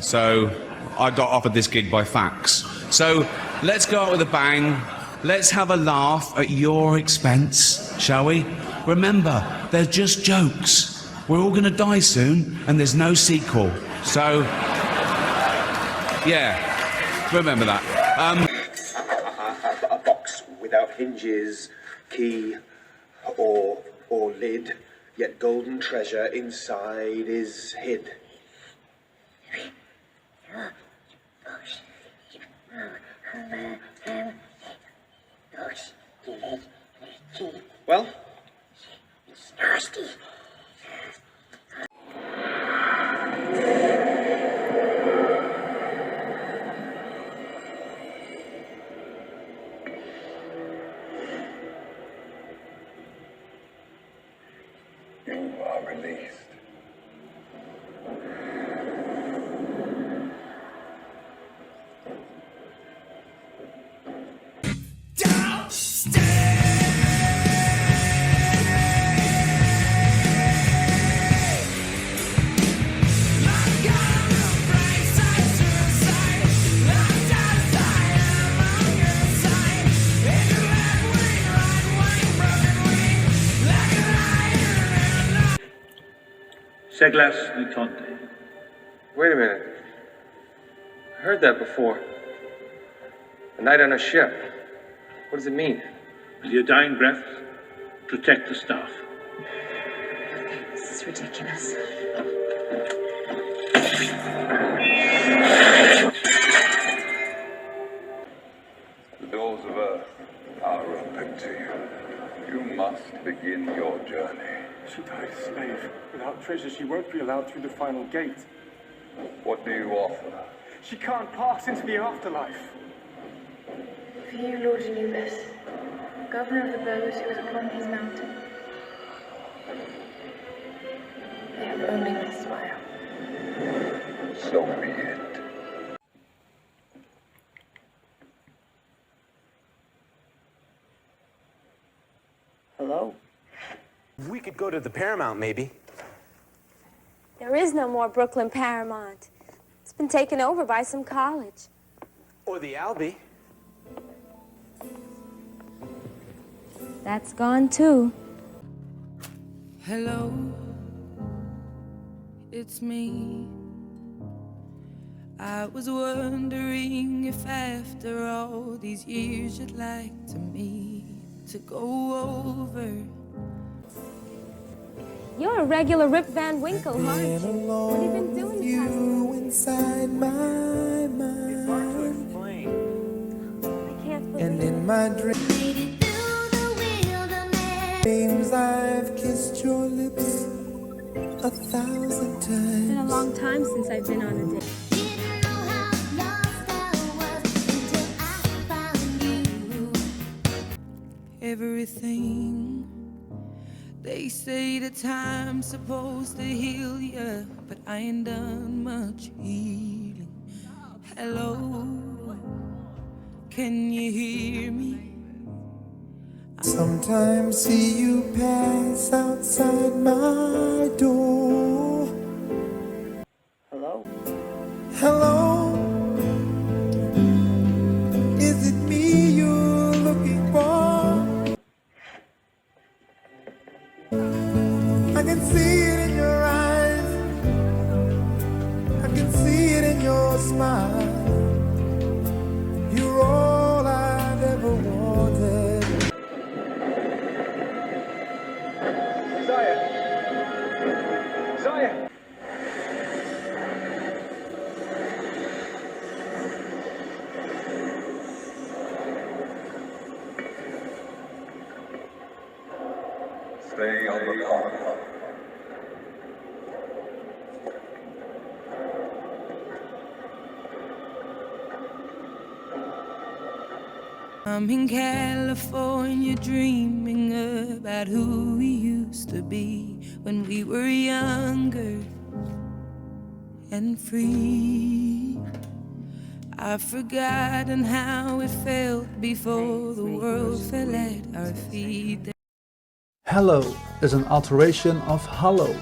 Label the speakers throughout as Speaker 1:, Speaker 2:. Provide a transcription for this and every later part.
Speaker 1: So I got offered this gig by fax. So let's go out with a bang. Let's have a laugh at your expense, shall we? Remember, they're just jokes. We're all going to die soon, and there's no sequel. So, yeah, remember that.
Speaker 2: A box without hinges, key, or lid, yet golden treasure inside is hid. Well? It's nasty.
Speaker 3: You are released.
Speaker 4: Seglas Lutonte.
Speaker 5: Wait a minute. I heard that before. A night on a ship. What does it mean?
Speaker 4: With your dying breath, protect the staff.
Speaker 6: This is ridiculous.
Speaker 3: The doors of Earth are open to you. You must begin your journey.
Speaker 7: She died a slave. Without treasure, she won't be allowed through the final gate.
Speaker 3: What do you offer?
Speaker 7: She can't pass into the afterlife.
Speaker 6: For you, Lord Anubis, governor of the bows who is upon his mountain, I have only my smile.
Speaker 3: So be it.
Speaker 8: Hello?
Speaker 9: We could go to the Paramount, maybe.
Speaker 10: There is no more Brooklyn Paramount. It's been taken over by some college.
Speaker 9: Or the Albee.
Speaker 10: That's gone too.
Speaker 11: Hello, it's me. I was wondering if after all these years you'd like to meet to go over.
Speaker 10: You're a regular Rip Van Winkle, aren't you? What have you been doing
Speaker 12: you inside my mind?
Speaker 9: It's hard to explain.
Speaker 10: I can't believe
Speaker 12: And in my dreams I've kissed your lips 1,000 times.
Speaker 10: It's been a long time since I've been on a date.
Speaker 11: Everything they say that time's supposed to heal ya, but I ain't done much healing. Hello, can you hear me?
Speaker 12: Sometimes see you pass outside my door.
Speaker 8: Hello?
Speaker 12: Hello, is it me you're looking for? I can see it in your eyes, I can see it in your smile. You're all I've ever wanted.
Speaker 5: Zaya!
Speaker 3: Stay on the path.
Speaker 11: I'm in California dreaming about who we used to be when we were younger and free. I've forgotten how it felt before the world fell at our feet.
Speaker 13: Hello is an alteration of hallo,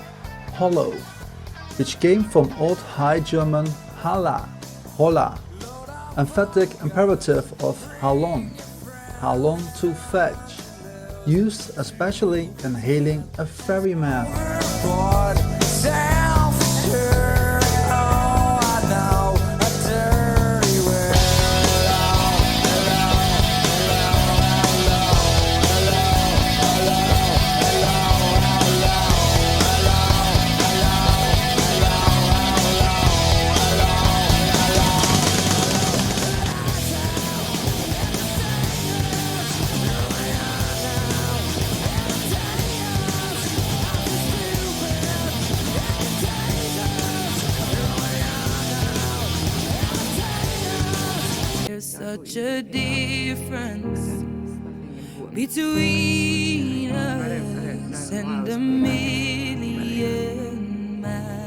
Speaker 13: hollow, which came from Old High German hala, hola, emphatic imperative of how long to fetch, used especially in hailing a ferryman.
Speaker 11: There's such a difference between us and a million miles.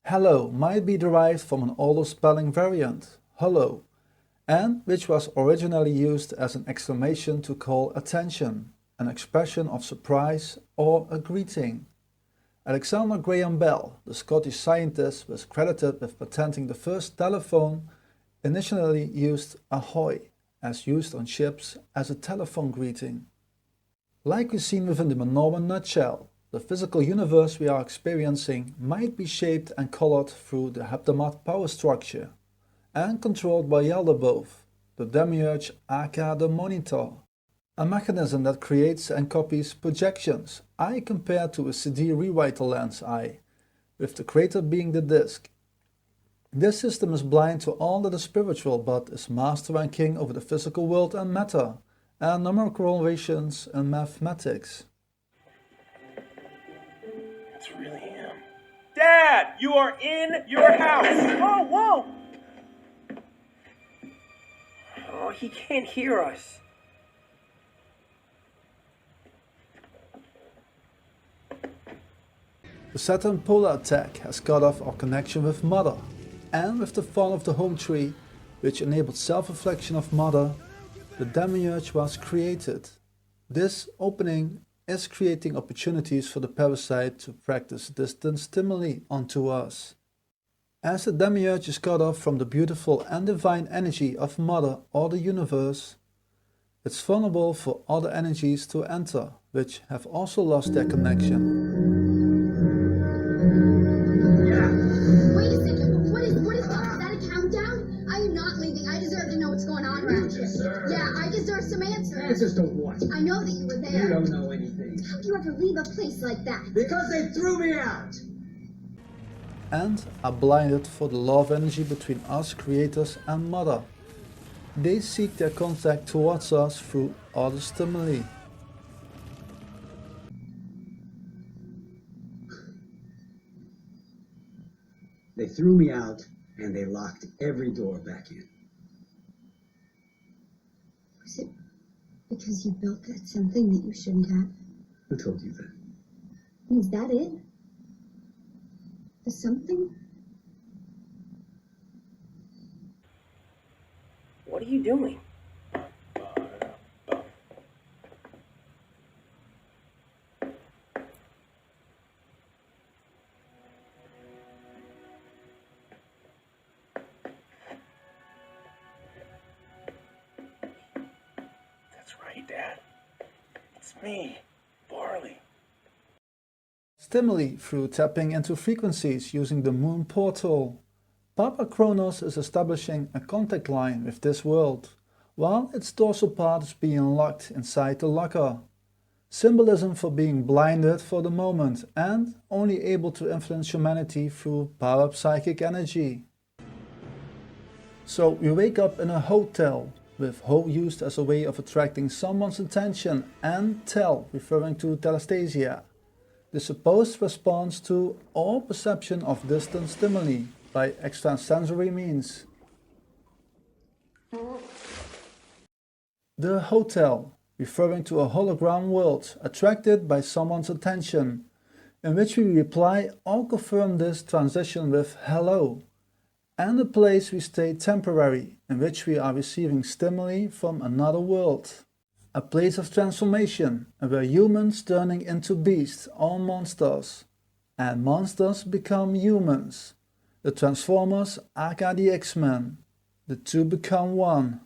Speaker 13: Hello might be derived from an older spelling variant, hello, and which was originally used as an exclamation to call attention, an expression of surprise or a greeting. Alexander Graham Bell, the Scottish scientist, was credited with patenting the first telephone, initially used ahoy, as used on ships as a telephone greeting. Like we've seen within the Minoan nutshell, the physical universe we are experiencing might be shaped and colored through the heptamat power structure and controlled by Yaldabaoth, the demiurge aka the monitor, a mechanism that creates and copies projections, I compared to a CD rewriter lens I, with the creator being the disk. This system is blind to all that is spiritual but is master and king over the physical world and matter, and numerical relations and mathematics.
Speaker 7: It's really him. Dad, you are in your house. Oh, whoa. Oh, he can't hear us.
Speaker 13: The Saturn polar attack has cut off our connection with Mother, and with the fall of the home tree, which enabled self-reflection of Mother, the demiurge was created. This opening is creating opportunities for the parasite to practice distant stimuli onto us. As the demiurge is cut off from the beautiful and divine energy of Mother or the universe, it's vulnerable for other energies to enter, which have also lost their connection.
Speaker 14: Wait a second, what is that a countdown? I am not leaving, I deserve to know what's going on around here. Yeah, I deserve some answers.
Speaker 15: Answers to what?
Speaker 14: I know that you were there.
Speaker 15: You don't know anything.
Speaker 14: How'd you ever leave a place like that?
Speaker 15: Because they threw me out!
Speaker 13: And are blinded for the love energy between us creators and Mother. They seek their contact towards us through other stimuli.
Speaker 15: They threw me out and they locked every door back in.
Speaker 14: Was it because you built that something that you shouldn't have?
Speaker 15: Who told you that?
Speaker 14: Is that it? The something?
Speaker 8: What are you doing?
Speaker 7: That's right, Dad. It's me, Barley.
Speaker 13: Stimuli through tapping into frequencies using the moon portal. Papa Kronos is establishing a contact line with this world, while its dorsal part is being locked inside the locker. Symbolism for being blinded for the moment and only able to influence humanity through parapsychic energy. So we wake up in a hotel, with ho used as a way of attracting someone's attention and tel referring to telesthesia, the supposed response to or perception of distant stimuli by extrasensory means. The hotel, referring to a hologram world attracted by someone's attention, in which we reply or confirm this transition with hello, and a place we stay temporary, in which we are receiving stimuli from another world. A place of transformation, where humans turning into beasts or monsters, and monsters become humans. The Transformers aka the X-Men. The two become one.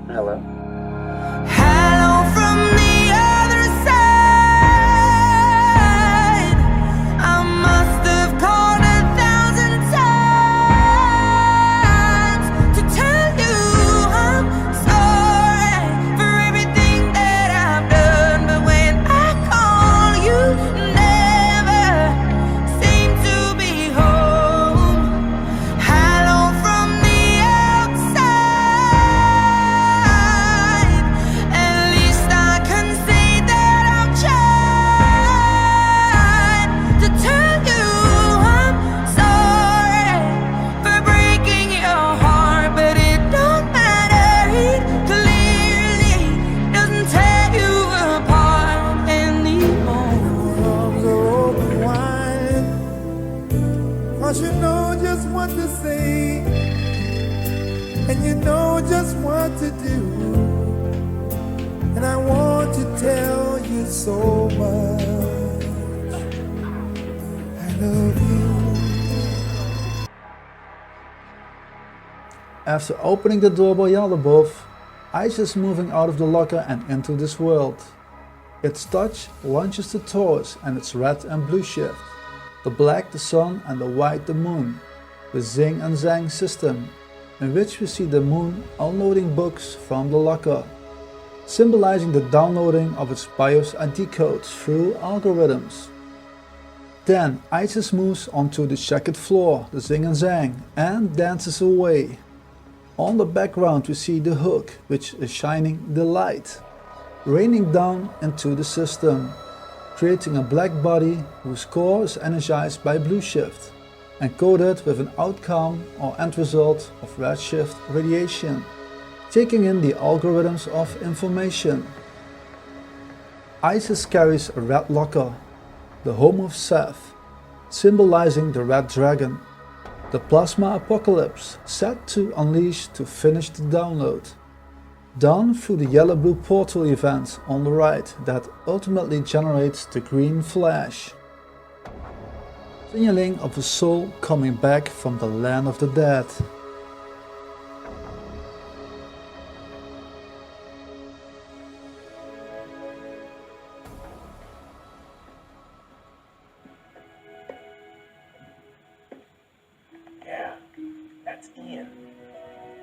Speaker 5: Hello.
Speaker 11: Hello from the other side. I must have called 1,000 times to tell you I'm sorry for everything that I've done. But when I call, you never seem to be home. Hello from the outside. At least I can say that I've tried to tell you I'm sorry for breaking your heart, but it don't matter. It clearly doesn't tear you apart anymore.
Speaker 12: Arms are open wide, 'cause you know just what to say, and you know just what to do. And I want to tell you so much, I love you.
Speaker 13: After opening the door beyond above, Ice is moving out of the locker and into this world. Its touch launches the torus and its red and blue shift, the black the sun and the white the moon, the zing and zang system, in which we see the moon unloading books from the locker, symbolizing the downloading of its BIOS ID codes through algorithms. Then Isis moves onto the checkered floor, the zing and zang, and dances away. On the background we see the hook, which is shining the light, raining down into the system, creating a black body whose core is energized by blue shift, encoded with an outcome or end result of redshift radiation, taking in the algorithms of information. Isis carries a red locker, the home of Seth, symbolizing the red dragon, the plasma apocalypse set to unleash to finish the download, done through the yellow-blue portal event on the right that ultimately generates the green flash, signaling of a soul coming back from the land of the dead.
Speaker 7: Yeah, that's Ian.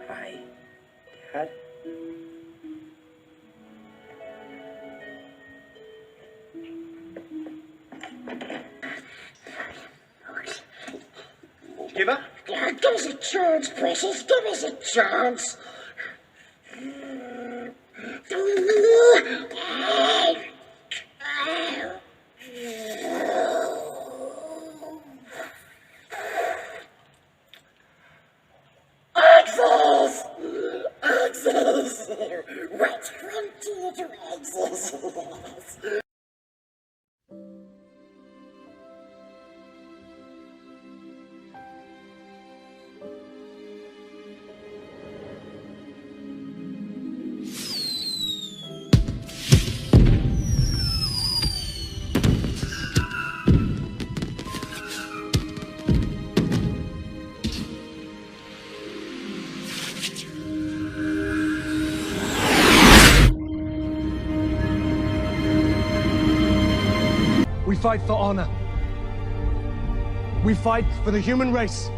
Speaker 7: Hi, Dad.
Speaker 2: Give up?
Speaker 16: Give us a chance, precious. Give us a chance. Access! Access! What's frontier to access?
Speaker 17: We fight for honor. We fight for the human race,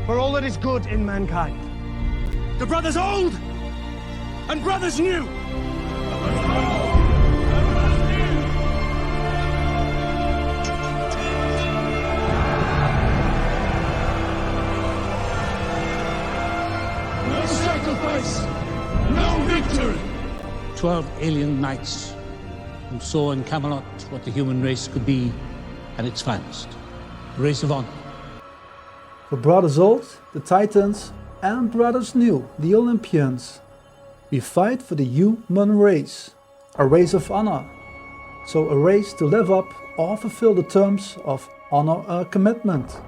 Speaker 17: for all that is good in mankind. The brothers old and brothers new.
Speaker 18: No sacrifice, no victory.
Speaker 19: 12 alien knights who saw in Camelot
Speaker 18: what the human race could be at its finest. A race of honor.
Speaker 13: For Brothers Old, the Titans, and Brothers New, the Olympians, we fight for the human race, a race of honor. So a race to live up or fulfill the terms of honor or commitment.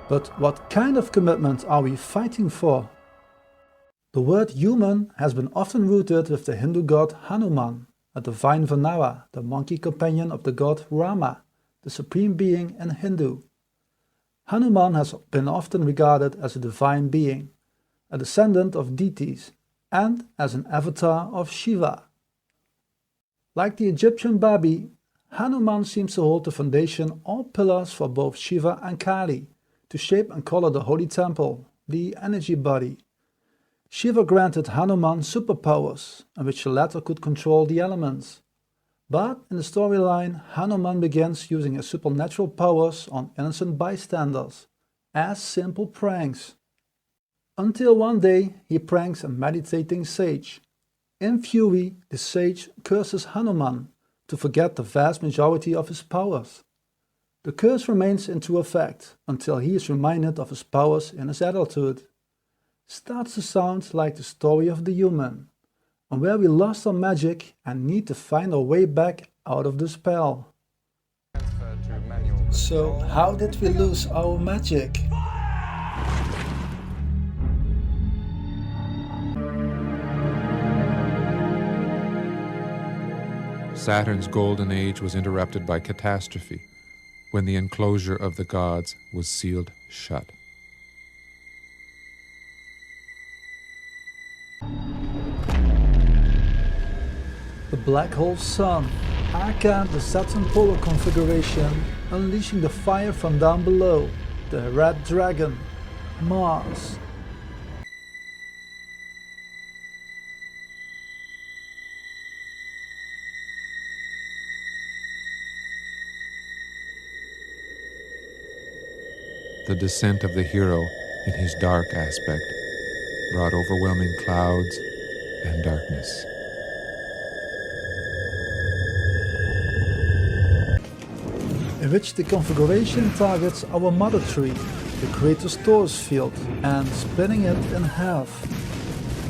Speaker 13: But what kind of commitment are we fighting for? The word human has been often rooted with the Hindu god Hanuman, a divine Vanara, the monkey companion of the god Rama, the supreme being in Hindu. Hanuman has been often regarded as a divine being, a descendant of deities, and as an avatar of Shiva. Like the Egyptian Babi, Hanuman seems to hold the foundation or pillars for both Shiva and Kali, to shape and color the holy temple, the energy body. Shiva granted Hanuman superpowers, in which the latter could control the elements. But in the storyline, Hanuman begins using his supernatural powers on innocent bystanders, as simple pranks. Until one day he pranks a meditating sage. In fury, the sage curses Hanuman to forget the vast majority of his powers. The curse remains in true effect until he is reminded of his powers in his adulthood. Starts to sound like the story of the human, and where we lost our magic and need to find our way back out of the spell. So how did we lose our magic?
Speaker 19: Saturn's golden age was interrupted by catastrophe, when the enclosure of the gods was sealed shut.
Speaker 13: The black hole sun, aka the Saturn polar configuration, unleashing the fire from down below, the red dragon, Mars.
Speaker 19: The descent of the hero in his dark aspect brought overwhelming clouds and darkness.
Speaker 13: In which the configuration targets our mother tree, the Creator's Taurus field, and splitting it in half.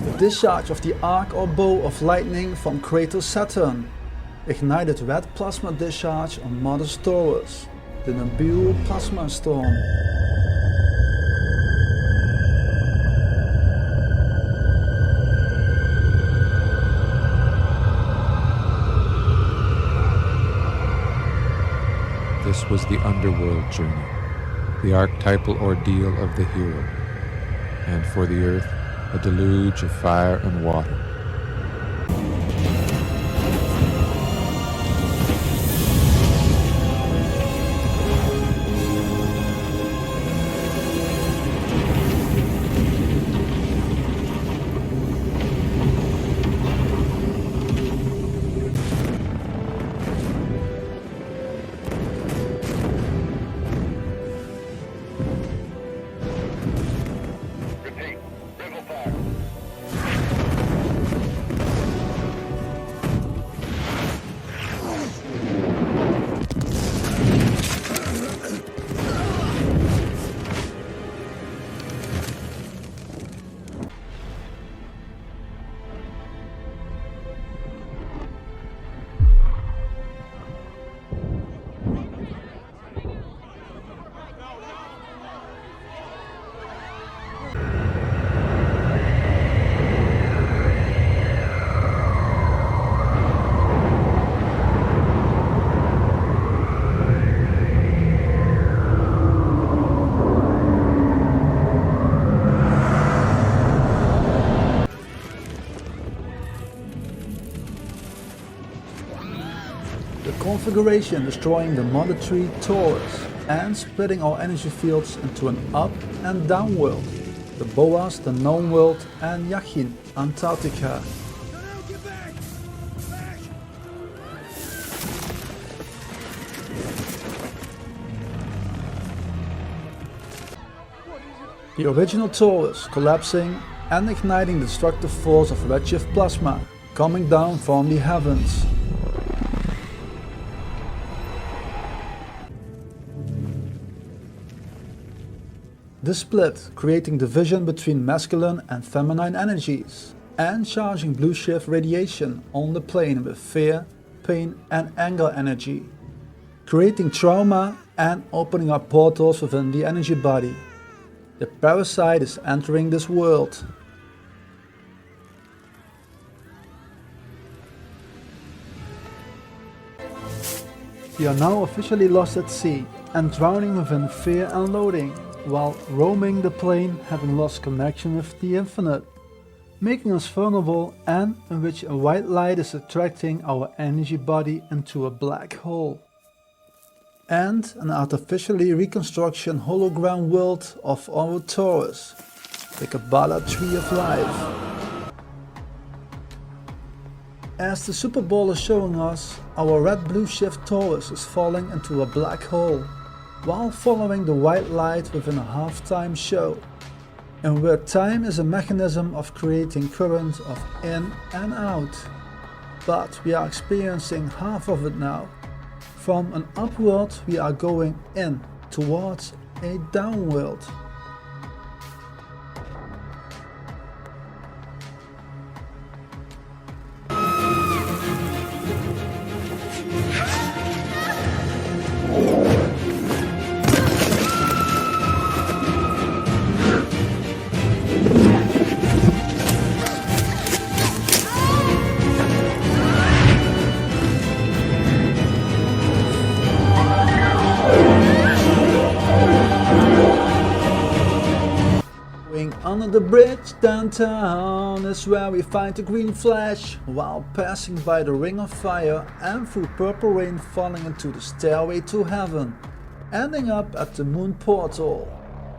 Speaker 13: The discharge of the arc or bow of lightning from Creator Saturn ignited red plasma discharge on Mother Taurus, the Nebule plasma storm.
Speaker 19: This was the underworld journey, the archetypal ordeal of the hero, and for the earth, a deluge of fire and water.
Speaker 13: Configuration destroying the mother tree Taurus and splitting our energy fields into an up and down world, the Boas, the known world, and Yachin, Antarctica. The original Taurus collapsing and igniting the destructive force of redshift plasma coming down from the heavens. This split, creating division between masculine and feminine energies, and charging blue shift radiation on the plane with fear, pain and anger energy, creating trauma and opening up portals within the energy body. The parasite is entering this world. We are now officially lost at sea and drowning within fear and loathing, while roaming the plane having lost connection with the infinite, making us vulnerable and in which a white light is attracting our energy body into a black hole. And an artificially reconstruction hologram world of Ouroboros, the Kabbalah tree of life. As the Super Bowl is showing us, our red-blue shift torus is falling into a black hole, while following the white light within a halftime show, and where time is a mechanism of creating currents of in and out. But we are experiencing half of it now. From an upward we are going in towards a downward. Under the bridge downtown is where we find the green flash, while passing by the ring of fire and through purple rain falling into the stairway to heaven, ending up at the moon portal.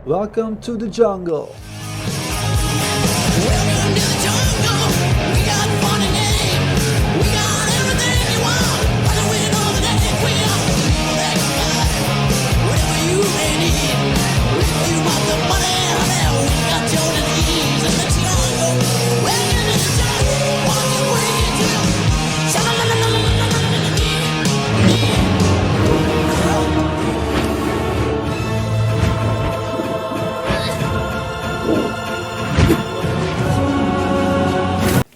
Speaker 13: Welcome to the jungle.
Speaker 11: Welcome to the jungle. We got fun and game. We got everything you want. Whether we know the day we are that guy. Whatever you may need. If you want the money, we got your disease in the jungle. Welcome to the jungle. What you bring to?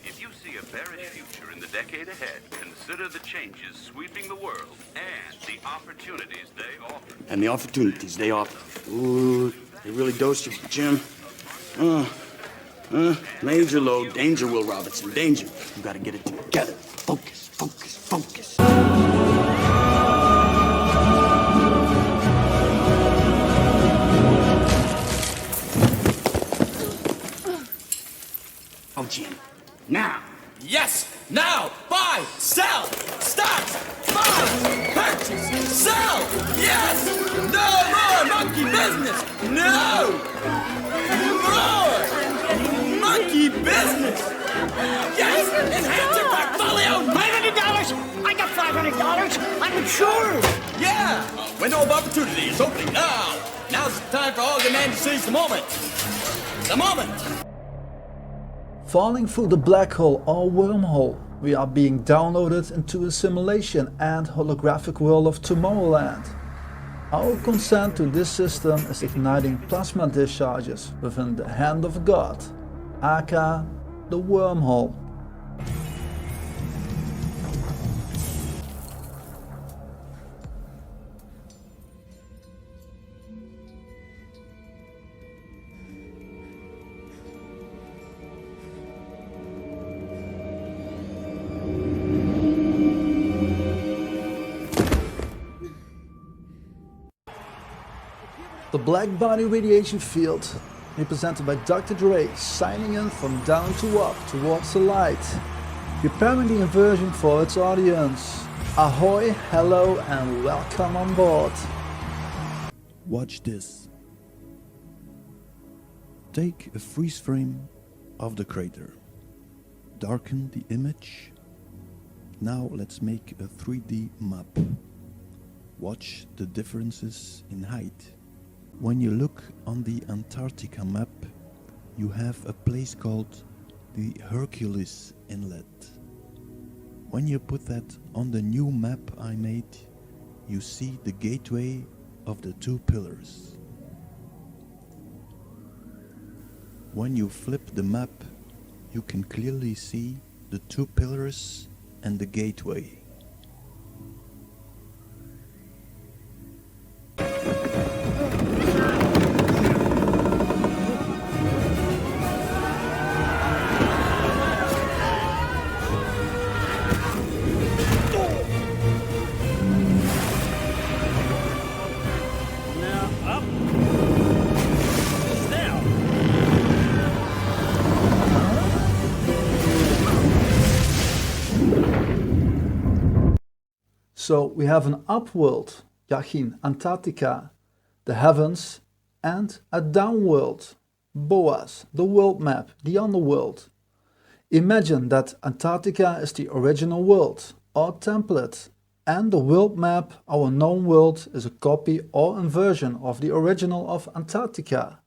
Speaker 20: If you see a bearish future in the decade ahead, consider the changes sweeping the world and the opportunities they offer.
Speaker 21: And the opportunities they offer. Ooh, they really dosed you, Jim. Major load, danger, Will Robinson, danger. You gotta get it together. Focus, focus, focus. Oh, Jim, now.
Speaker 22: Yes! Now! Buy! Sell! Start! Buy! Purchase! Sell! Yes! No more monkey business! No! More! Monkey business! Yes! Enhance your portfolio!
Speaker 16: $500? I got $500. I'm sure.
Speaker 22: Yeah! A window of opportunity is opening now! Now's the time for all the men to seize the moment! The moment!
Speaker 13: Falling through the black hole or wormhole, we are being downloaded into a simulation and holographic world of Tomorrowland. Our consent to this system is igniting plasma discharges within the hand of God, aka the wormhole. The black body radiation field, represented by Dr. Dre, signing in from down to up towards the light, preparing the inversion for its audience. Ahoy, hello and welcome on board.
Speaker 23: Watch this. Take a freeze frame of the crater. Darken the image. Now let's make a 3D map. Watch the differences in height. When you look on the Antarctica map, you have a place called the Hercules Inlet. When you put that on the new map I made, you see the gateway of the two pillars. when you flip the map, you can clearly see the two pillars and the gateway.
Speaker 13: So we have an upworld, Yachin, Antarctica, the heavens, and a downworld, Boas, the world map, the underworld. Imagine that Antarctica is the original world, or template, and the world map, our known world, is a copy or inversion of the original of Antarctica.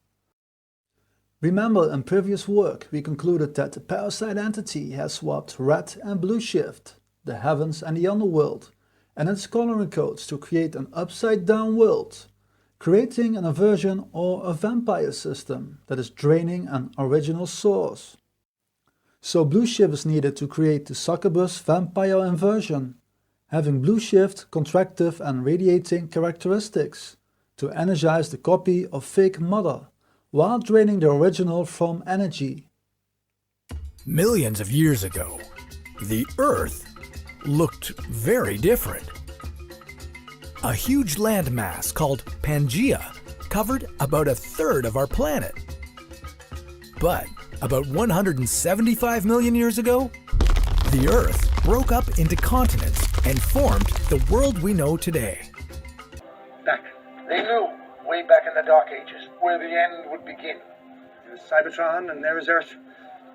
Speaker 13: Remember, in previous work we concluded that the parasite entity has swapped red and blue shift, the heavens and the underworld, and its coloring codes to create an upside-down world, creating an inversion or a vampire system that is draining an original source. So blue shift is needed to create the succubus vampire inversion, having blue shift contractive and radiating characteristics to energize the copy of fake mother, while draining the original from energy.
Speaker 1: Millions of years ago, the Earth looked very different. A huge landmass called Pangaea covered about a third of our planet. But about 175 million years ago, the Earth broke up into continents and formed the world we know today.
Speaker 4: They knew, way back in the Dark Ages, where the end would begin. There's Cybertron and there is Earth.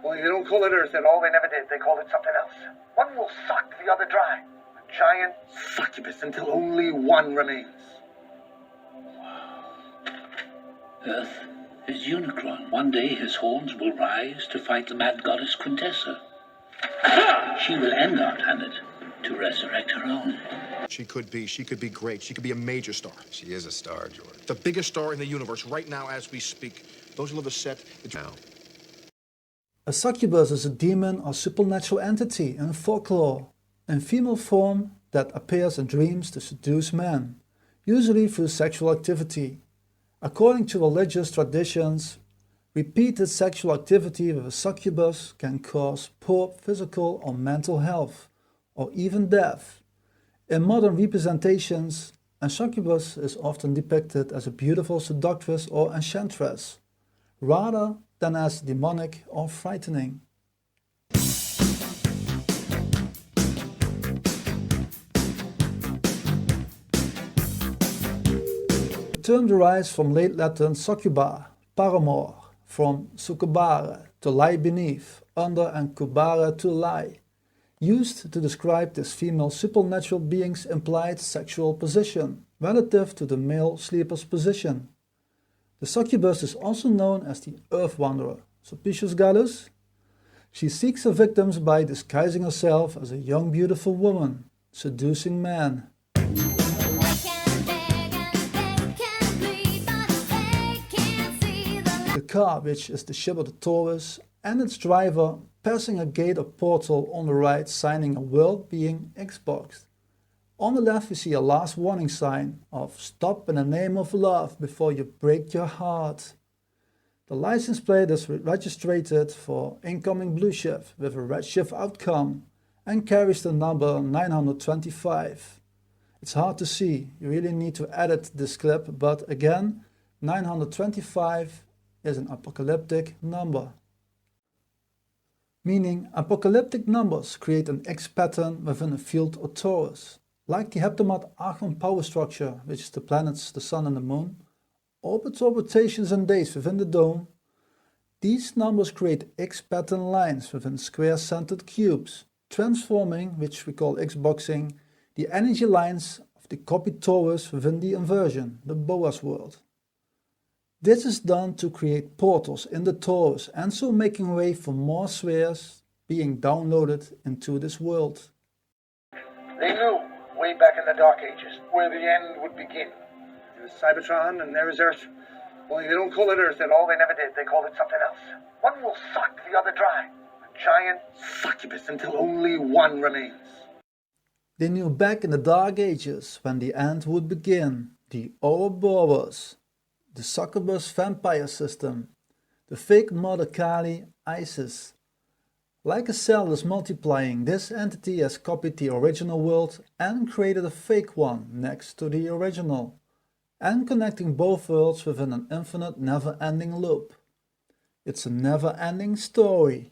Speaker 4: Only they don't call it Earth at all, they never did. They called it something else. One will suck the other dry. A giant succubus until only one remains.
Speaker 6: Earth is Unicron. One day his horns will rise to fight the mad goddess Quintessa. She will end our planet to resurrect her own.
Speaker 24: She could be great. She could be a major star. She is a star, George. The biggest star in the universe right now as we speak. Those who live a set, it's now.
Speaker 13: A succubus is a demon or supernatural entity in folklore, in female form that appears in dreams to seduce men, usually through sexual activity. According to religious traditions, repeated sexual activity with a succubus can cause poor physical or mental health, or even death. In modern representations, a succubus is often depicted as a beautiful seductress or enchantress, rather than as demonic or frightening. The term derives from late Latin succuba, paramour, from succubare, to lie beneath, under, and cubare, to lie, used to describe this female supernatural being's implied sexual position, relative to the male sleeper's position. The succubus is also known as the Earth Wanderer, Sulpicius Gallus. She seeks her victims by disguising herself as a young beautiful woman, seducing men. The car, which is the ship of the Taurus, and its driver passing a gate or portal on the right, signing a world being Xboxed. On the left we see a last warning sign of "Stop in the name of love before you break your heart." The license plate is registered for incoming blue shift with a red shift outcome and carries the number 925. It's hard to see, you really need to edit this clip, but again, 925 is an apocalyptic number. Meaning apocalyptic numbers create an X pattern within a field or torus. Like the heptamet Argon power structure, which is the planets, the sun and the moon, orbital rotations and days within the dome, these numbers create X-pattern lines within square-centered cubes, transforming, which we call X-boxing, the energy lines of the copied torus within the inversion, the Boas world. This is done to create portals in the torus and so making way for more spheres being downloaded into this world.
Speaker 4: They knew, way back in the Dark Ages, where the end would begin. There's Cybertron and there is Earth. Boy, they don't call it Earth at all. They never did. They called it something else. One will suck the other dry. A giant succubus until only one remains.
Speaker 13: They knew back in the Dark Ages when the end would begin, the Ouroboros, the succubus vampire system, the fake mother Kali, Isis. Like a cell is multiplying, this entity has copied the original world and created a fake one next to the original, and connecting both worlds within an infinite never-ending loop. It's a never-ending story.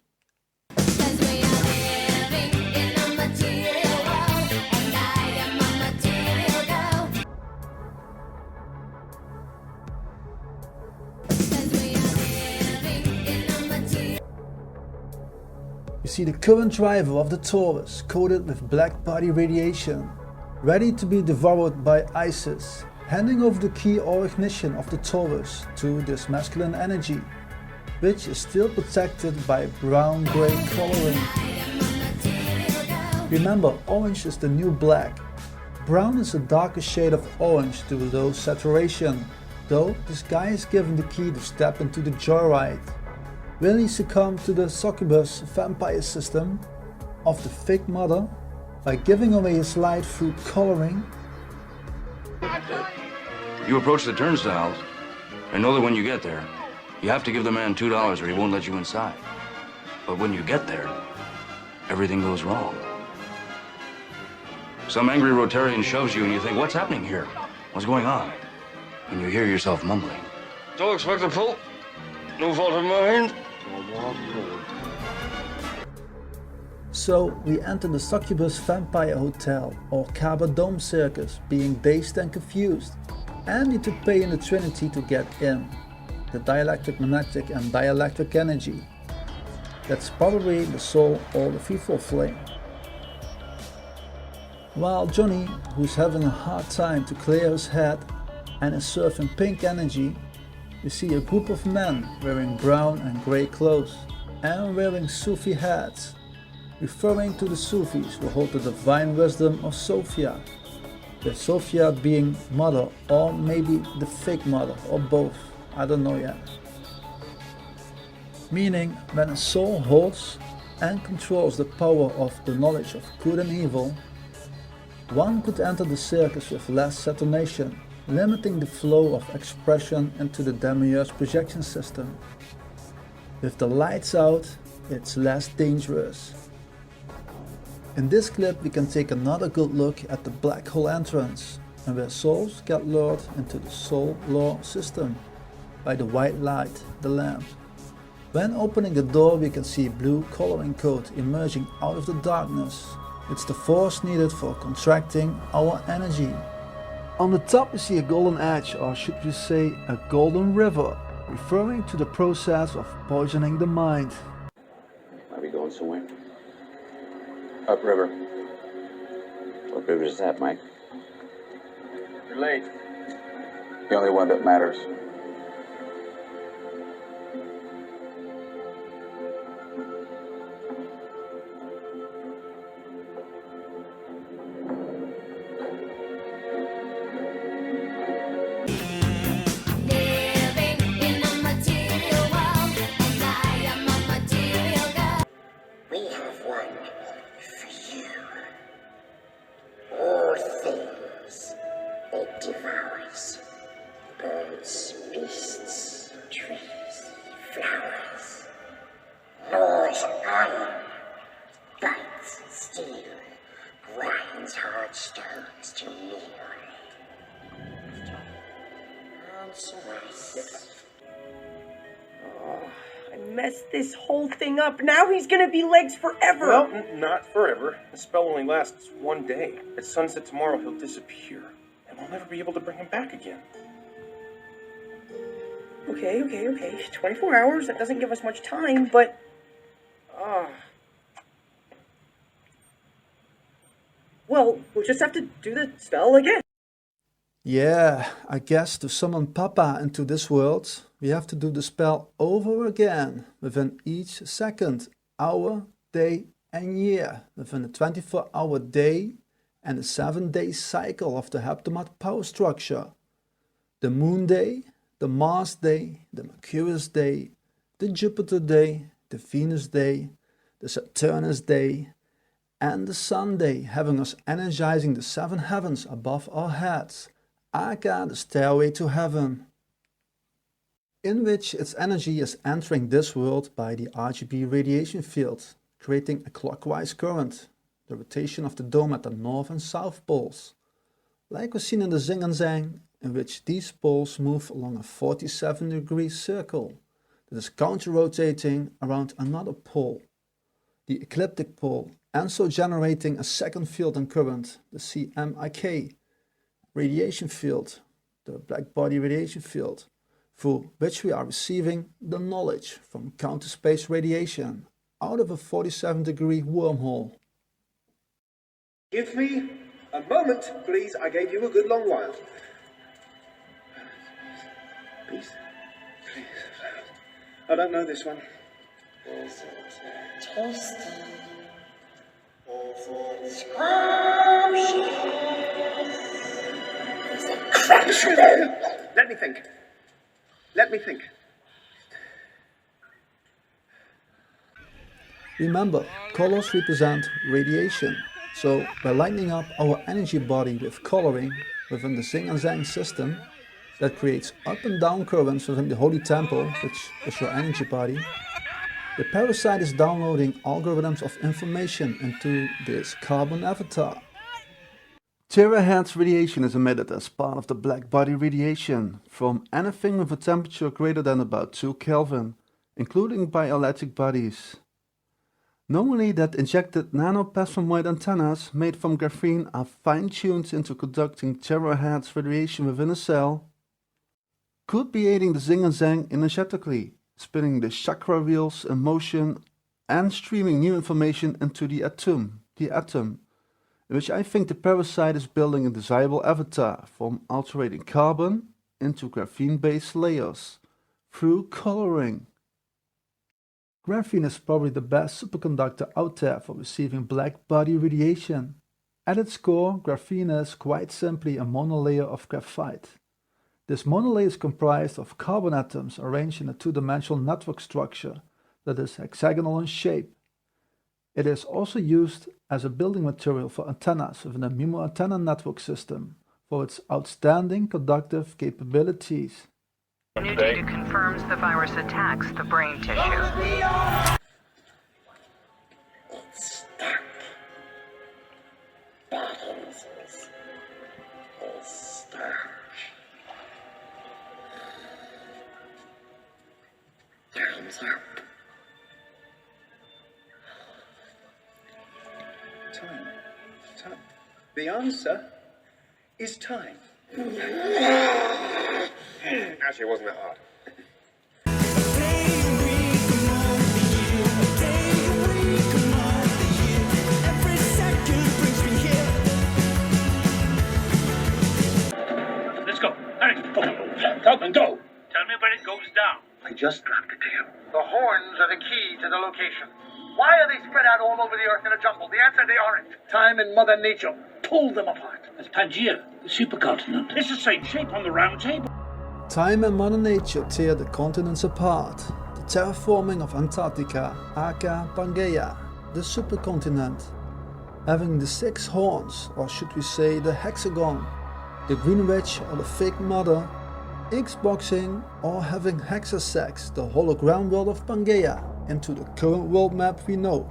Speaker 13: You see the current driver of the Taurus, coated with black body radiation, ready to be devoured by Isis, handing over the key or ignition of the Taurus to this masculine energy, which is still protected by brown-gray coloring. Remember, orange is the new black. Brown is a darker shade of orange due to low saturation, though this guy is given the key to step into the joyride. Will he succumb to the succubus vampire system of the fake mother by giving away his light through coloring?
Speaker 3: You approach the turnstiles and know that when you get there, you have to give the man $2 or he won't let you inside. But when you get there, everything goes wrong. Some angry Rotarian shoves you and you think, what's happening here? What's going on? And you hear yourself mumbling.
Speaker 5: Don't expect to pull. No fault of mine.
Speaker 13: So we enter the succubus vampire hotel or Kaba Dome circus, being dazed and confused, and need to pay in the Trinity to get in. The dielectric, magnetic and dielectric energy. That's probably the soul or the FIFA flame. While Johnny, who's having a hard time to clear his head and is surfing pink energy, you see a group of men wearing brown and grey clothes and wearing Sufi hats, referring to the Sufis who hold the divine wisdom of Sophia, with Sophia being mother or maybe the fake mother or both, I don't know yet. Meaning when a soul holds and controls the power of the knowledge of good and evil, one could enter the circus with less saturation, limiting the flow of expression into the demiurge projection system. With the lights out, it's less dangerous. In this clip we can take another good look at the black hole entrance, and where souls get lured into the soul law system by the white light, the lamp. When opening the door we can see a blue coloring code emerging out of the darkness. It's the force needed for contracting our energy. On the top you see a golden edge, or should we say a golden river, referring to the process of poisoning the mind.
Speaker 9: Are we going somewhere? Upriver. What river is that, Mike?
Speaker 5: You're late.
Speaker 9: The only one that matters.
Speaker 16: Devours birds, beasts, trees, flowers, gnaws iron, bites steel, grinds hard stones to meal.
Speaker 8: Oh, I messed this whole thing up. Now he's gonna be legs forever.
Speaker 7: Well, not forever. The spell only lasts one day. At sunset tomorrow, he'll disappear. And we'll never be able to bring him back again.
Speaker 8: Okay. 24 hours, that doesn't give us much time, but... Well, we'll just have to do the spell again.
Speaker 13: Yeah, I guess to summon Papa into this world, we have to do the spell over again, within each second, hour, day and year, within the 24-hour day and the 7-day cycle of the heptamet power structure. The moon day, the Mars Day, the Mercurius Day, the Jupiter Day, the Venus Day, the Saturnus Day, and the Sun Day, having us energizing the 7 heavens above our heads, aka the stairway to heaven, in which its energy is entering this world by the RGB radiation field, creating a clockwise current, the rotation of the dome at the north and south poles, like was seen in the Xing and Zhang, in which these poles move along a 47-degree circle that is counter-rotating around another pole, the ecliptic pole, and so generating a second field and current, the CMYK radiation field, the black body radiation field, through which we are receiving the knowledge from counter space radiation out of a 47-degree wormhole.
Speaker 2: Give me a moment, please. I gave you a good long while. Please. Please. I don't know this one.
Speaker 16: Is it tasty? Is it scrumptious? Is it crunchy?
Speaker 2: Let me think. Let me think.
Speaker 13: Remember, colors represent radiation, so by lighting up our energy body with coloring within the Xing and Zhang system that creates up and down currents within the holy temple, which is your energy body, the parasite is downloading algorithms of information into this carbon avatar. Terahertz radiation is emitted as part of the black body radiation from anything with a temperature greater than about 2 Kelvin, including bioelectric bodies. Normally that injected nanoplasmoid antennas made from graphene are fine-tuned into conducting terahertz radiation within a cell, could be aiding the Xing and Zhang energetically, spinning the chakra wheels in motion and streaming new information into the atom, in which I think the parasite is building a desirable avatar from altering carbon into graphene-based layers through coloring. Graphene is probably the best superconductor out there for receiving black body radiation. At its core, graphene is quite simply a monolayer of graphite. This monolayer is comprised of carbon atoms arranged in a two-dimensional network structure that is hexagonal in shape. It is also used as a building material for antennas within the MIMO antenna network system for its outstanding conductive capabilities.
Speaker 10: New data confirms the virus attacks the brain tissue.
Speaker 16: It's stuck. Battles is stuck. Time's up.
Speaker 2: Time. The answer is time.
Speaker 7: Actually, it wasn't that hard.
Speaker 6: Let's go. Hurry. Up and go. Tell me when it goes down.
Speaker 4: I just dropped it to you. The horns are the key to the location. Why are they spread out all over the earth in a jumble? The answer, they aren't. Time and Mother Nature pulled them apart.
Speaker 6: That's Pangea, the supercontinent. It's the same shape on the round table.
Speaker 13: Time and Mother Nature tear the continents apart. The terraforming of Antarctica, aka Pangea, the supercontinent, having the 6 horns, or should we say the hexagon, the green witch or the fake mother, Xboxing, or having hexasex, the hologram world of Pangea, into the current world map we know.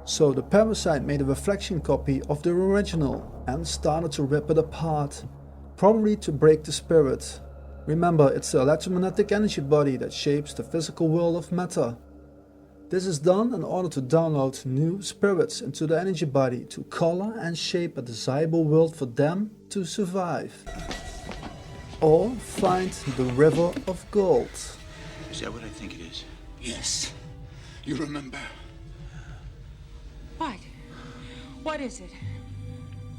Speaker 13: So the parasite made a reflection copy of the original and started to rip it apart, probably to break the spirit. Remember, it's the electromagnetic energy body that shapes the physical world of matter. This is done in order to download new spirits into the energy body to color and shape a desirable world for them to survive. Or find the river of gold.
Speaker 21: Is that what I think it is? Yes. You remember?
Speaker 10: What? What is it?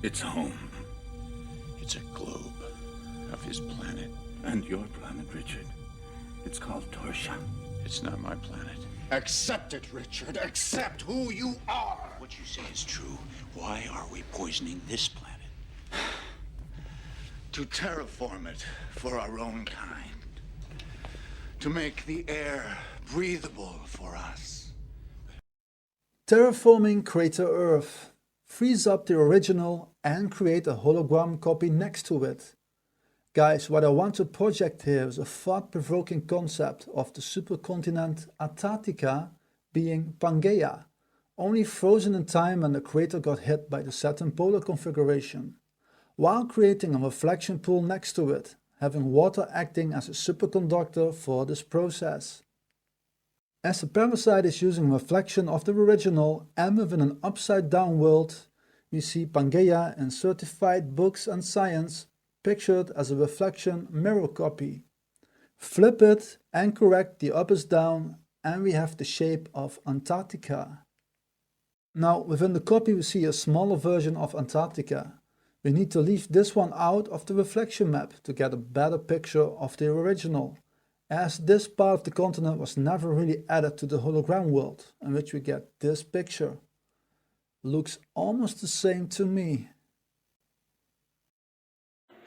Speaker 21: It's home. It's a globe of his planet. And your planet, Richard. It's called Torsha. It's not my planet.
Speaker 23: Accept it, Richard. Accept who you are.
Speaker 21: What you say is true. Why are we poisoning this planet?
Speaker 23: To terraform it for our own kind.
Speaker 21: to make the air breathable for us.
Speaker 13: Terraforming Crater Earth. Freeze up the original and create a hologram copy next to it. Guys, what I want to project here is a thought-provoking concept of the supercontinent Antarctica being Pangaea, only frozen in time when the crater got hit by the Saturn polar configuration, while creating a reflection pool next to it, having water acting as a superconductor for this process. As the parasite is using reflection of the original and within an upside-down world, we see Pangaea in certified books and science pictured as a reflection mirror copy. Flip it and correct the up is down and we have the shape of Antarctica. Now within the copy we see a smaller version of Antarctica. We need to leave this one out of the reflection map to get a better picture of the original, as this part of the continent was never really added to the hologram world, in which we get this picture. Looks almost the same to me.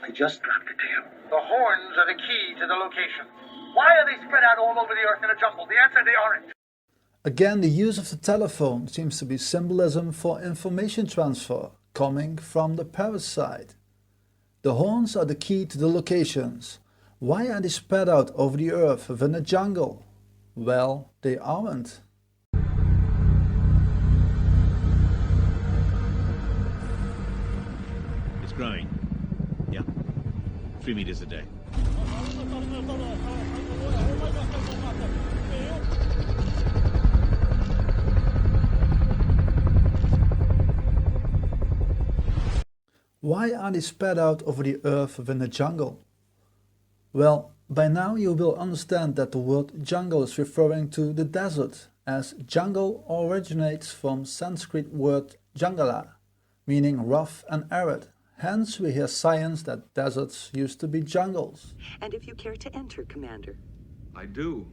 Speaker 4: I just dropped it to you. The horns are the key to the location. Why are they spread out all over the earth in a jumble? The answer, they aren't.
Speaker 13: Again, the use of the telephone seems to be symbolism for information transfer coming from the parasite. The horns are the key to the locations. Why are they spread out over the earth within a jungle? Well, they aren't.
Speaker 12: It's growing. Yeah. 3 meters a day.
Speaker 13: Why are they spread out over the earth within a jungle? Well, by now you will understand that the word jungle is referring to the desert, as jungle originates from Sanskrit word jangala, meaning rough and arid. Hence we hear science that deserts used to be jungles.
Speaker 14: And if you care to enter, Commander.
Speaker 15: I do.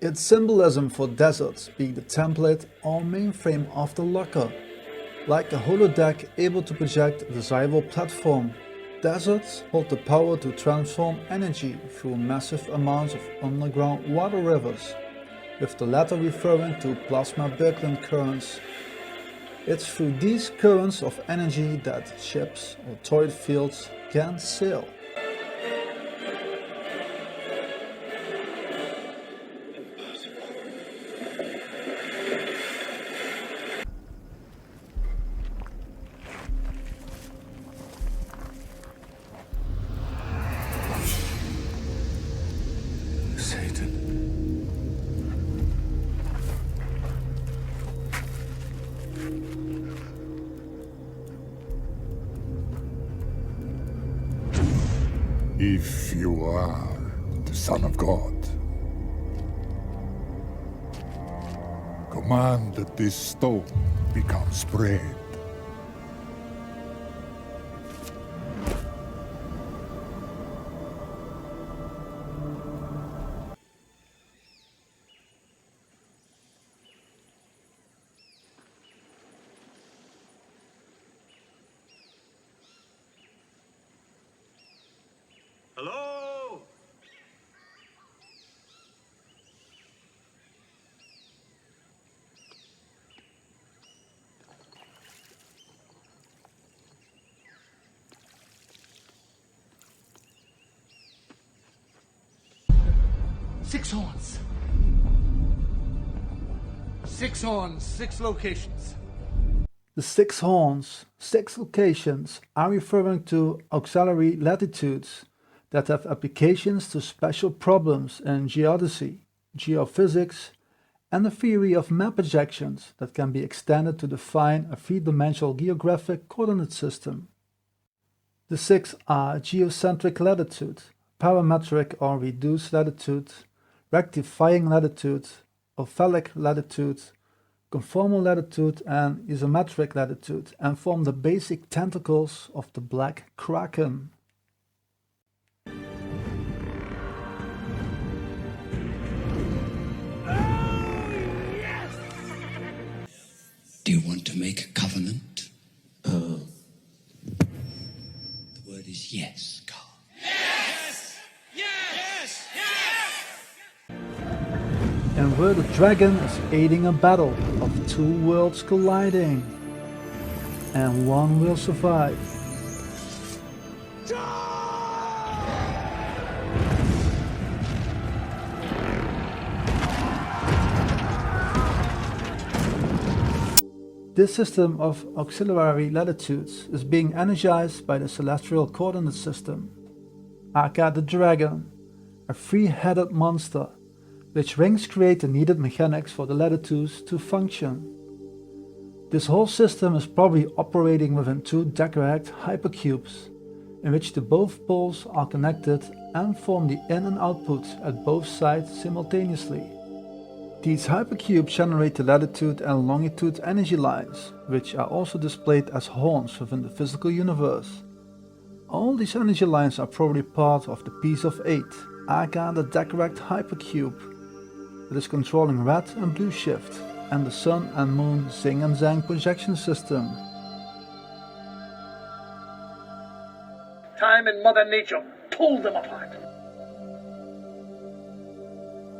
Speaker 13: Its symbolism for deserts being the template or mainframe of the locker, like a holodeck able to project a desirable platform. Deserts hold the power to transform energy through massive amounts of underground water rivers, with the latter referring to plasma Birkeland currents. It's through these currents of energy that ships or torrid fields can sail.
Speaker 17: If you are the Son of God, command that this stone becomes bread.
Speaker 15: Hello?
Speaker 4: Six horns. 6 horns, 6 locations.
Speaker 13: The 6 horns, 6 locations are referring to auxiliary latitudes that have applications to special problems in geodesy, geophysics, and the theory of map projections that can be extended to define a 3-dimensional geographic coordinate system. The 6 are geocentric latitude, parametric or reduced latitude, rectifying latitude, ophelic latitude, conformal latitude and isometric latitude, and form the basic tentacles of the Black Kraken.
Speaker 11: Do you want to make a covenant? The word is yes, Carl.
Speaker 15: Yes! Yes! Yes!
Speaker 13: And where the dragon is aiding a battle of two worlds colliding, and one will survive. This system of auxiliary latitudes is being energized by the celestial coordinate system, aka the dragon, a three-headed monster, which rings create the needed mechanics for the latitudes to function. This whole system is probably operating within two decoract hypercubes, in which the both poles are connected and form the in and output at both sides simultaneously. These hypercubes generate the latitude and longitude energy lines, which are also displayed as horns within the physical universe. All these energy lines are probably part of the piece of 8, aka the decoract hypercube, that is controlling red and blue shift, and the sun and moon zing and zang projection system.
Speaker 4: Time and Mother Nature pulled them apart.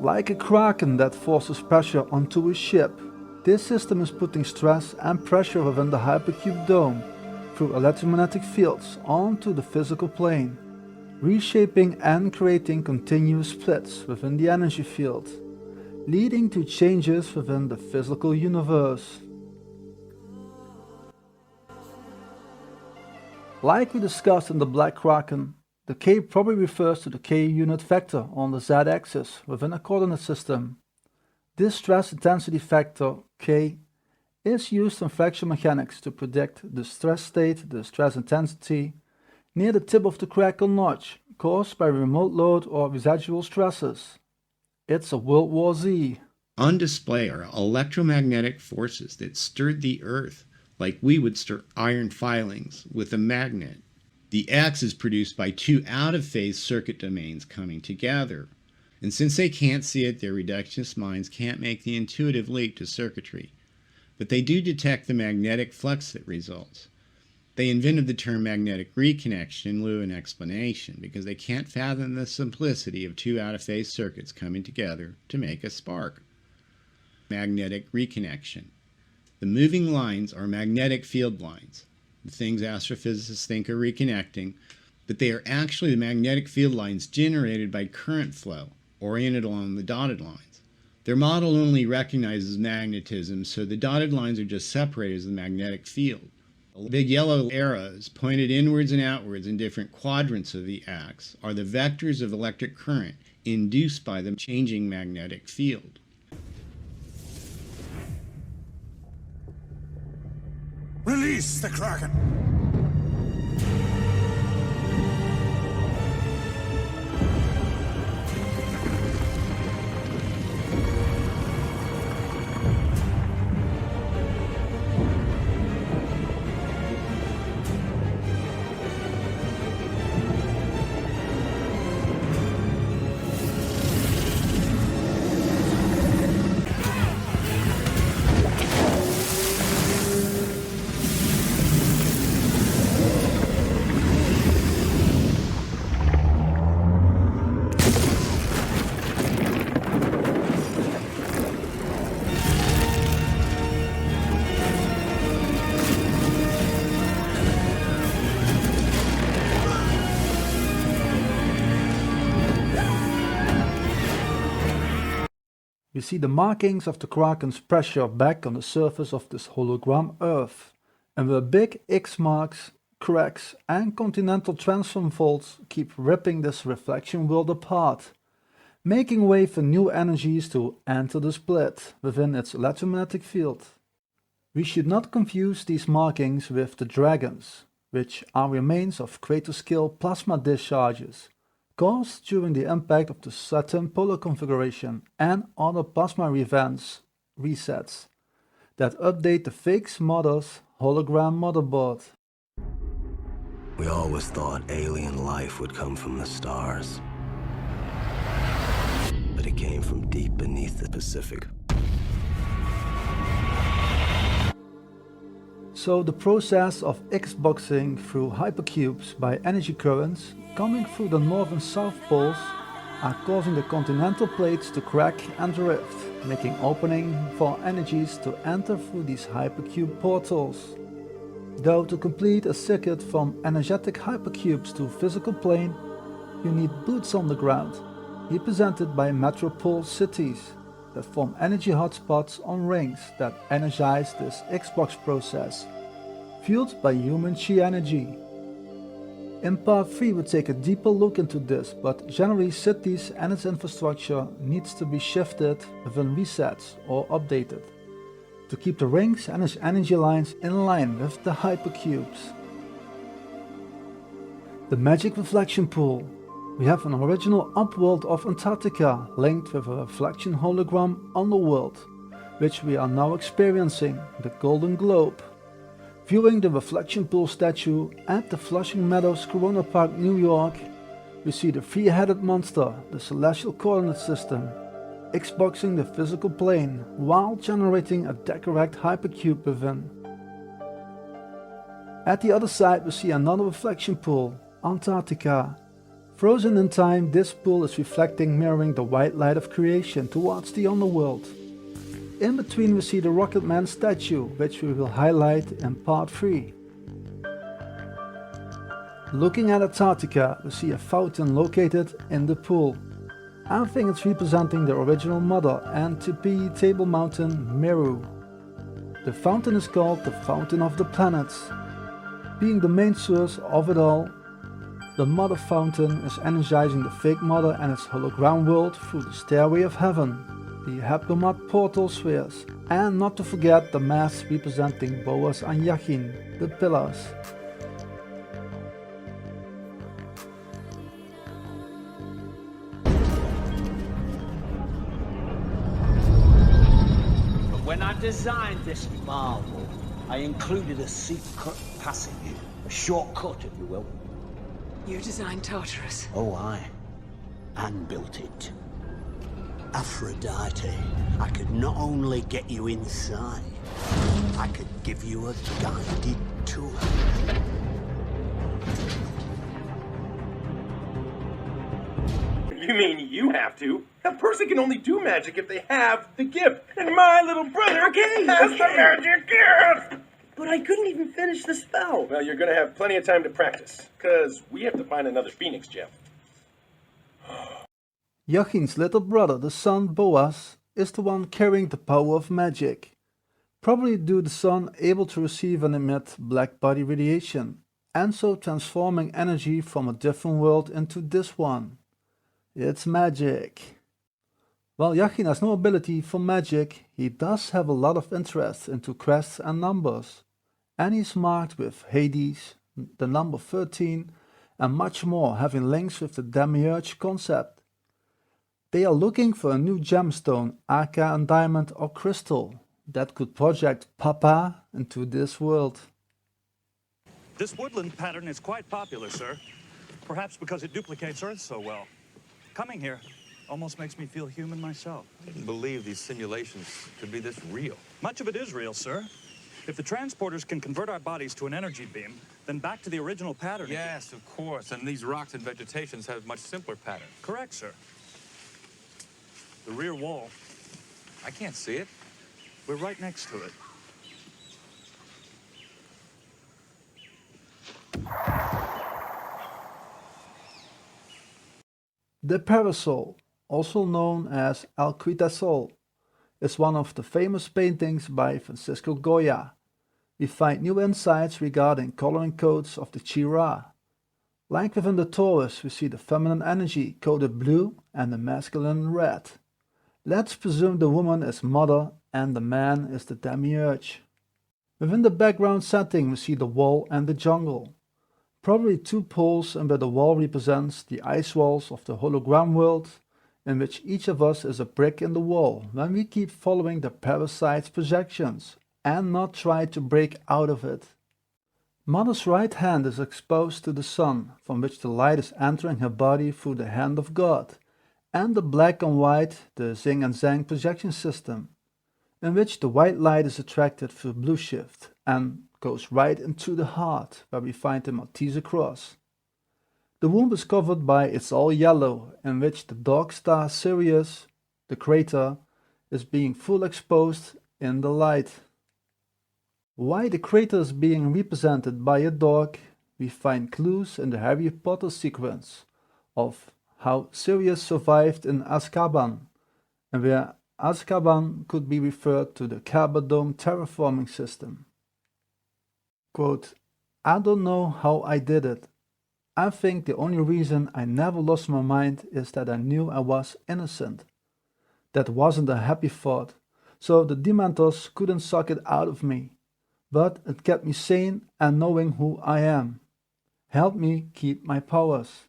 Speaker 13: Like a kraken that forces pressure onto a ship, this system is putting stress and pressure within the hypercube dome through electromagnetic fields onto the physical plane, reshaping and creating continuous splits within the energy field, leading to changes within the physical universe. Like we discussed in the Black Kraken, the K probably refers to the K unit vector on the z-axis within a coordinate system. This stress intensity factor, K, is used in fracture mechanics to predict the stress state, the stress intensity, near the tip of the crackle notch caused by remote load or residual stresses. It's a World War Z.
Speaker 18: On display are electromagnetic forces that stirred the earth like we would stir iron filings with a magnet. The X is produced by two out-of-phase circuit domains coming together. And since they can't see it, their reductionist minds can't make the intuitive leap to circuitry. But they do detect the magnetic flux that results. They invented the term magnetic reconnection in lieu of an explanation because they can't fathom the simplicity of two out-of-phase circuits coming together to make a spark. Magnetic reconnection. The moving lines are magnetic field lines. The things astrophysicists think are reconnecting, but they are actually the magnetic field lines generated by current flow, oriented along the dotted lines. Their model only recognizes magnetism, so the dotted lines are just separated as the magnetic field. The big yellow arrows pointed inwards and outwards in different quadrants of the axis are the vectors of electric current induced by the changing magnetic field.
Speaker 17: Release the Kraken!
Speaker 13: We see the markings of the Kraken's pressure back on the surface of this hologram Earth, and where big X marks, cracks and continental transform faults keep ripping this reflection world apart, making way for new energies to enter the split within its electromagnetic field. We should not confuse these markings with the dragons, which are remains of crater-scale plasma discharges caused during the impact of the Saturn polar configuration and other plasma events resets that update the fake mother's hologram motherboard.
Speaker 19: We always thought alien life would come from the stars, but it came from deep beneath the Pacific.
Speaker 13: So the process of Xboxing through hypercubes by energy currents coming through the north and south poles are causing the continental plates to crack and drift, making opening for energies to enter through these hypercube portals. Though to complete a circuit from energetic hypercubes to physical plane, you need boots on the ground, represented by metropole cities that form energy hotspots on rings that energize this Xbox process, fueled by human chi energy. In part 3 we take a deeper look into this, but generally cities and its infrastructure needs to be shifted within resets or updated, to keep the rings and its energy lines in line with the hypercubes. The magic reflection pool. We have an original upworld of Antarctica linked with a reflection hologram underworld, which we are now experiencing, the Golden Globe. Viewing the reflection pool statue at the Flushing Meadows Corona Park, New York, we see the three-headed monster, the celestial coordinate system, Xboxing the physical plane while generating a decorate hypercube within. At the other side we see another reflection pool, Antarctica. Frozen in time, this pool is reflecting, mirroring the white light of creation towards the underworld. In between we see the Rocket Man statue, which we will highlight in part 3. Looking at Antarctica, we see a fountain located in the pool. I think it's representing the original mother and Tepe Table Mountain, Meru. The fountain is called the Fountain of the Planets. Being the main source of it all, the Mother Fountain is energizing the fake mother and its hologram world through the Stairway of Heaven, the Heptamat portal spheres, and not to forget the mass representing Boaz and Yachin, the pillars.
Speaker 1: But when I designed this marvel, I included a secret passage, a shortcut if you will.
Speaker 10: You designed Tartarus.
Speaker 1: Oh, aye. And built it. Aphrodite, I could not only get you inside, I could give you a guided tour.
Speaker 7: You mean you have to? A person can only do magic if they have the gift. And my little brother has the magic gift!
Speaker 8: But I couldn't even finish the spell.
Speaker 7: Well, you're gonna have plenty of time to practice, because we have to find another Phoenix gem.
Speaker 13: Yachin's little brother, the sun Boaz, is the one carrying the power of magic. Probably due to the sun able to receive and emit black body radiation, and so transforming energy from a different world into this one. It's magic. While Yachin has no ability for magic, he does have a lot of interest into crests and numbers, and he's marked with Hades, the number 13, and much more, having links with the demiurge concept. They are looking for a new gemstone, Aka and diamond or crystal, that could project Papa into this world.
Speaker 20: This woodland pattern is quite popular, sir. Perhaps because it duplicates Earth so well. Coming here almost makes me feel human myself.
Speaker 22: I didn't believe these simulations could be this real.
Speaker 20: Much of it is real, sir. If the transporters can convert our bodies to an energy beam, then back to the original pattern.
Speaker 22: Yes, of course. And these rocks and vegetations have much simpler patterns.
Speaker 20: Correct, sir. The rear wall.
Speaker 22: I can't see it.
Speaker 20: We're right next to it.
Speaker 13: The parasol, also known as El Quitasol, is one of the famous paintings by Francisco Goya. We find new insights regarding coloring codes of the Chi-Ra. Like within the Taurus, we see the feminine energy coded blue and the masculine red. Let's presume the woman is mother and the man is the demiurge. Within the background setting we see the wall and the jungle. Probably two poles, and where the wall represents the ice walls of the hologram world, in which each of us is a brick in the wall when we keep following the parasite's projections and not try to break out of it. Mother's right hand is exposed to the sun, from which the light is entering her body through the hand of God, and the black and white, the Xing and Zhang projection system, in which the white light is attracted through blue shift and goes right into the heart, where we find the Maltese cross. The womb is covered by It's All Yellow, in which the dog star Sirius, the crater, is being full exposed in the light. Why the crater is being represented by a dog, we find clues in the Harry Potter sequence of how Sirius survived in Azkaban, and where Azkaban could be referred to the Carbodome terraforming system. Quote, I don't know how I did it. I think the only reason I never lost my mind is that I knew I was innocent. That wasn't a happy thought, so the Dementors couldn't suck it out of me, but it kept me sane and knowing who I am. Helped me keep my powers.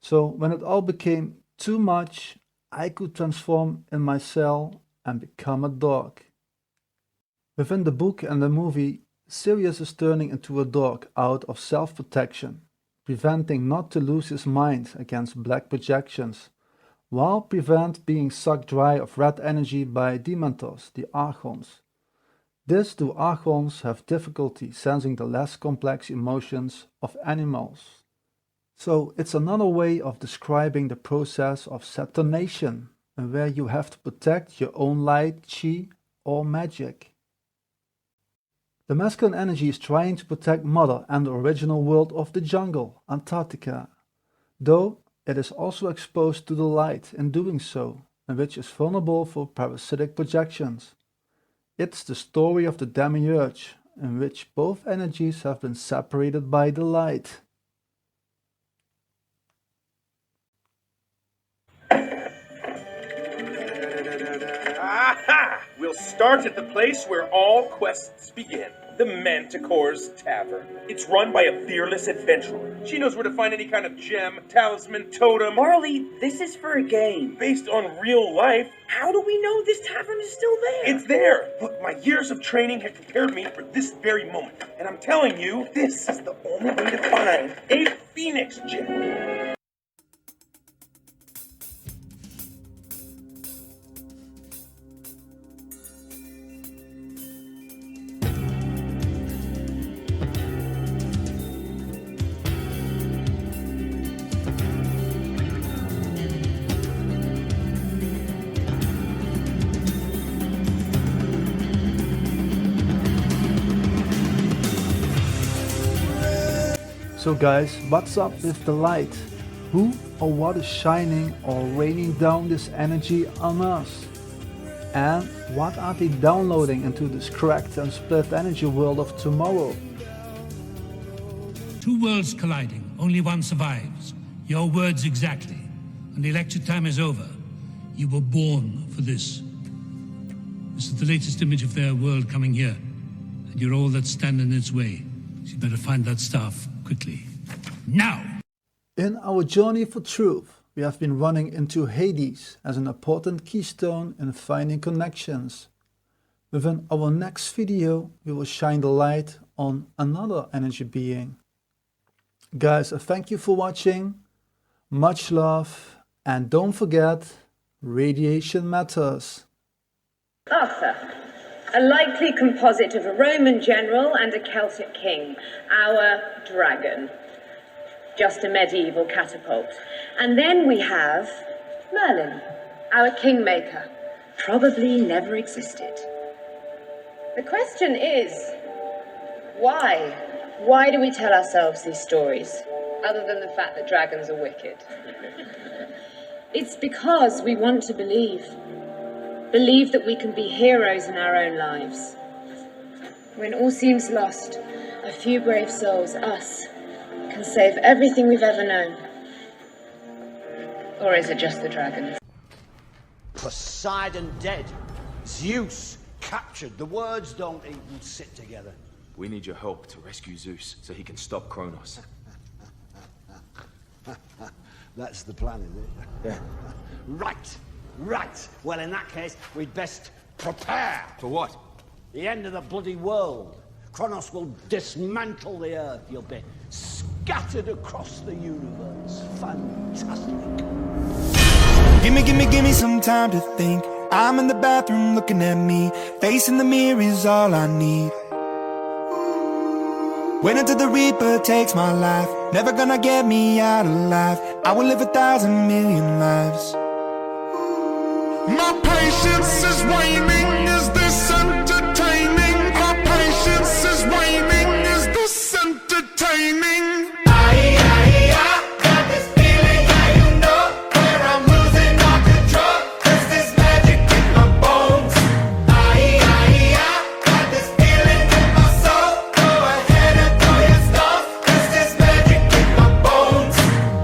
Speaker 13: So when it all became too much, I could transform in my cell and become a dog. Within the book and the movie, Sirius is turning into a dog out of self-protection, preventing not to lose his mind against black projections, while prevent being sucked dry of red energy by Dementors, the Archons. This do Archons have difficulty sensing the less complex emotions of animals. So it's another way of describing the process of septonation, where you have to protect your own light, chi, or magic. The masculine energy is trying to protect Mother and the original world of the jungle, Antarctica, though it is also exposed to the light in doing so, and which is vulnerable for parasitic projections. It's the story of the demiurge, in which both energies have been separated by the light.
Speaker 7: Aha! We'll start at the place where all quests begin. The Manticore's Tavern. It's run by a fearless adventurer. She knows where to find any kind of gem, talisman, totem.
Speaker 8: Marley, this is for a game.
Speaker 7: Based on real life.
Speaker 8: How do we know this tavern is still there?
Speaker 7: It's there! Look, my years of training have prepared me for this very moment. And I'm telling you, this is the only way to find a Phoenix gem.
Speaker 13: So guys, what's up with the light? Who or what is shining or raining down this energy on us? And what are they downloading into this cracked and split energy world of tomorrow?
Speaker 11: Two worlds colliding, only one survives. Your words exactly. When the lecture time is over, you were born for this. This is the latest image of their world coming here, and you're all that stand in its way. So you better find that staff quickly. Now!
Speaker 13: In our journey for truth, we have been running into Hades as an important keystone in finding connections. Within our next video, we will shine the light on another energy being. Guys, thank you for watching. Much love, and don't forget, radiation matters.
Speaker 3: Arthur, a likely composite of a Roman general and a Celtic king, our dragon. Just a medieval catapult. And then we have Merlin, our kingmaker. Probably never existed. The question is, why? Why do we tell ourselves these stories, other than the fact that dragons are wicked? It's because we want to believe. Believe that we can be heroes in our own lives. When all seems lost, a few brave souls, us, can save everything we've ever known. Or is it just the dragons?
Speaker 1: Poseidon dead. Zeus captured. The words don't even sit together.
Speaker 5: We need your help to rescue Zeus so he can stop Kronos.
Speaker 1: That's the plan, is it? Yeah. Right. Well, in that case, we'd best prepare.
Speaker 5: For what?
Speaker 1: The end of the bloody world. Kronos will dismantle the Earth. You'll be scattered across the universe. Fantastic.
Speaker 9: Give me some time to think. I'm in the bathroom looking at me. Facing the mirror is all I need. Wait until the Reaper takes my life. Never gonna get me out alive. I will live 1,000,000,000 lives. My patience is waning. Is this entertaining? My patience is waning. Is this entertaining? Got this feeling, yeah, you know, where I'm losing all control. There's this magic in my bones. Got this feeling in my soul. Go ahead and throw your stuff. There's this magic in my bones.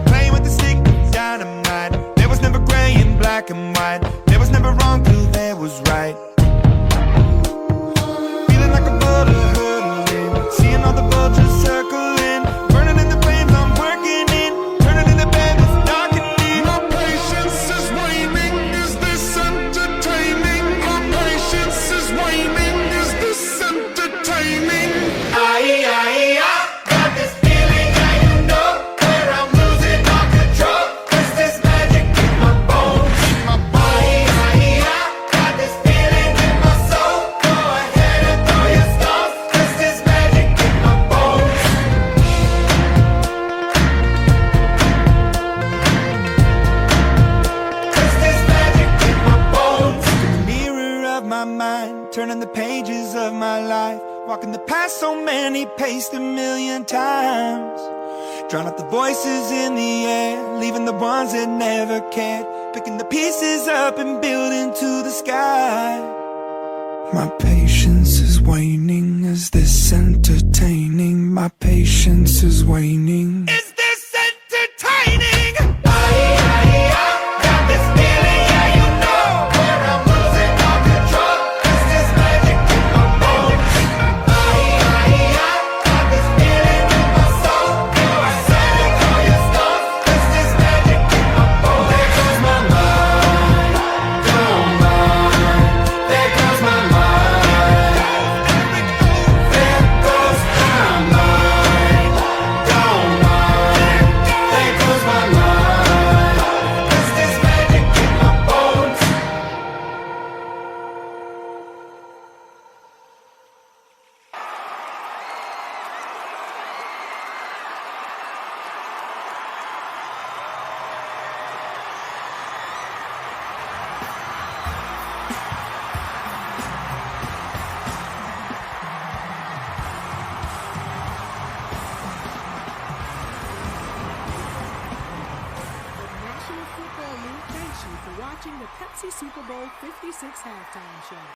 Speaker 9: Playing with the stick of dynamite. There was never gray and black and white. There was never wrong till there was right. Feeling like a butter hurtling. Seeing all the vultures circling. Burning in the flames I'm working in. Turning in the bed that's darkening. My patience is waning. Is this entertaining? My patience is waning. Is this entertaining? Got this feeling, yeah, you know, where I'm losing all control. There's this magic in my bones. Got this feeling in my soul. Go ahead and throw your stuff. There's this magic in my bones. There's this magic in my bones. In the mirror of my mind, turning the pages of my life. Walking the path so many paced 1,000,000 times. Drown out the voices in the air, leaving the ones that never cared. Picking the pieces up and building to the sky. My patience is waning. Is this entertaining? My patience is waning. Is this entertaining? Got this feeling, yeah, you know, where I'm losing all control. Is this magic in my bones? Got this feeling in my soul. Go ahead and throw your stuff. Is this magic in my bones? There goes my mind, don't mind. There goes my mind. There goes my mind, don't mind. There goes my mind. Is this magic in my bones?
Speaker 2: National Football League thanks you for watching the Pepsi Super Bowl 56 halftime show.